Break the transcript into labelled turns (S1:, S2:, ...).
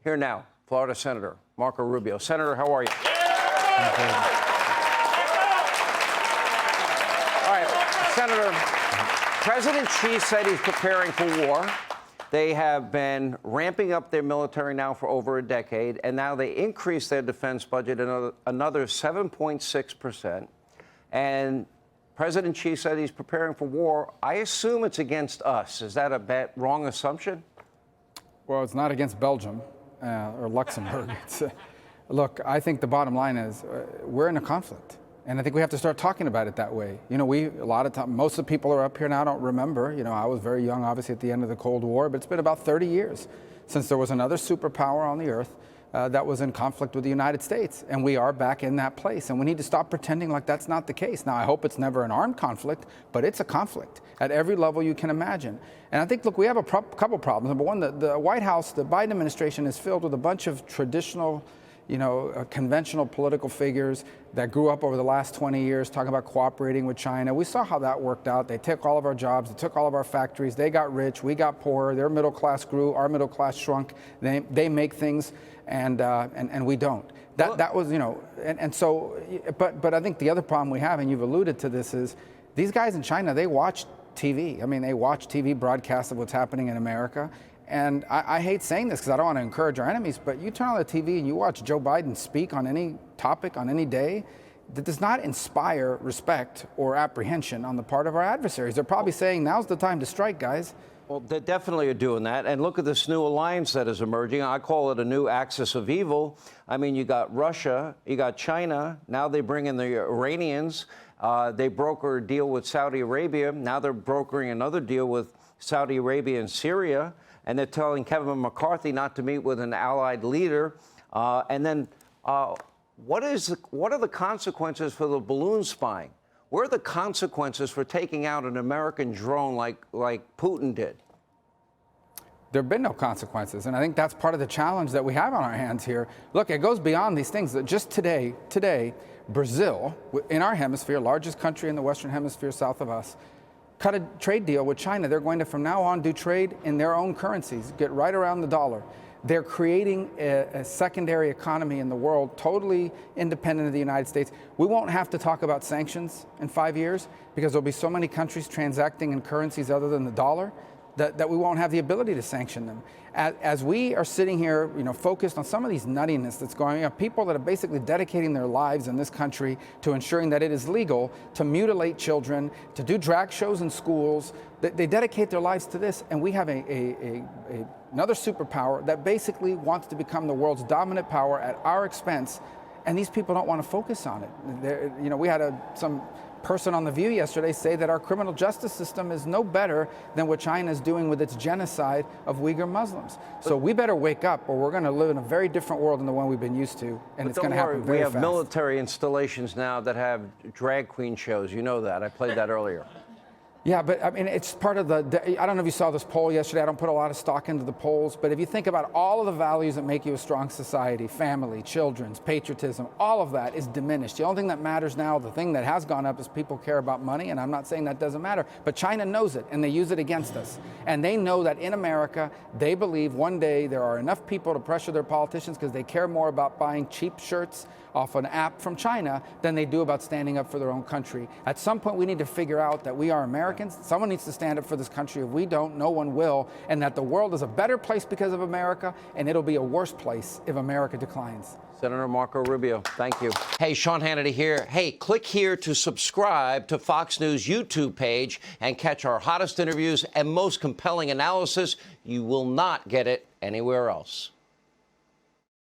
S1: Here now, Florida Senator Marco Rubio. Senator, how are you? All right, Senator, President Xi said he's preparing for war. They have been ramping up their military now for over a decade, and now they increased their defense budget another 7.6%. And President Xi said he's preparing for war. I assume it's against us. Is that a wrong assumption?
S2: Well, it's not against Belgium or Luxembourg. Look, I think the bottom line is we're in a conflict. And I think we have to start talking about it that way. You know, a lot of time, most of the people who are up here now don't remember. You know, I was very young, obviously, at the end of the Cold War, but it's been about 30 years since there was another superpower on the earth that was in conflict with the United States. And we are back in that place. And we need to stop pretending like that's not the case. Now, I hope it's never an armed conflict, but it's a conflict at every level you can imagine. And I think, look, we have a couple problems. Number one, the White House, the Biden administration is filled with a bunch of traditional, conventional political figures that grew up over the last 20 years talking about cooperating with China. We saw how that worked out. They took all of our jobs. They took all of our factories. They got rich. We got poorer. Their middle class grew. Our middle class shrunk. They make things, and we don't. That was, and so, but I think the other problem we have, and you've alluded to this, is these guys in China, they watch TV. I mean, they watch TV broadcasts of what's happening in America. And I hate saying this because I don't want to encourage our enemies, but you turn on the TV and you watch Joe Biden speak on any topic, on any day, that does not inspire respect or apprehension on the part of our adversaries. They're probably saying, now's the time to strike, guys.
S1: Well, they definitely are doing that. And look at this new alliance that is emerging. I call it a new axis of evil. I mean, you got Russia, you got China. Now they bring in the Iranians. They broker a deal with Saudi Arabia. Now they're brokering another deal with Saudi Arabia and Syria. And they're telling Kevin McCarthy not to meet with an allied leader. And then what are the consequences for the balloon spying? What are the consequences for taking out an American drone like Putin did?
S2: There have been no consequences. And I think that's part of the challenge that we have on our hands here. Look, it goes beyond these things. Just today, Brazil, in our hemisphere, largest country in the Western Hemisphere south of us, cut a trade deal with China. They're going to, from now on, do trade in their own currencies, get right around the dollar. They're creating a secondary economy in the world, totally independent of the United States. We won't have to talk about sanctions in 5 years because there'll be so many countries transacting in currencies other than the dollar that we won't have the ability to sanction them. As we are sitting here, focused on some of these nuttiness that's going on, people that are basically dedicating their lives in this country to ensuring that it is legal to mutilate children, to do drag shows in schools. They dedicate their lives to this, and we have another superpower that basically wants to become the world's dominant power at our expense, and these people don't want to focus on it. We had some person on The View yesterday say that our criminal justice system is no better than what China is doing with its genocide of Uyghur Muslims. So we better wake up, or we're going to live in a very different world than the one we've been used to, and it's going to happen very fast.
S1: We have military installations now that have drag queen shows. You know that. I played that earlier.
S2: Yeah, but I mean, it's part of I don't know if you saw this poll yesterday. I don't put a lot of stock into the polls, but if you think about all of the values that make you a strong society, family, children's, patriotism, all of that is diminished. The only thing that matters now, the thing that has gone up, is people care about money, and I'm not saying that doesn't matter, but China knows it, and they use it against us. And they know that in America, they believe one day there are enough people to pressure their politicians because they care more about buying cheap shirts off an app from China than they do about standing up for their own country. At some point, we need to figure out that we are Americans. Someone needs to stand up for this country. If we don't, no one will. And that the world is a better place because of America, and it'll be a worse place if America declines.
S1: Senator Marco Rubio, thank you. Hey, Sean Hannity here. Hey, click here to subscribe to Fox News YouTube page and catch our hottest interviews and most compelling analysis. You will not get it anywhere else.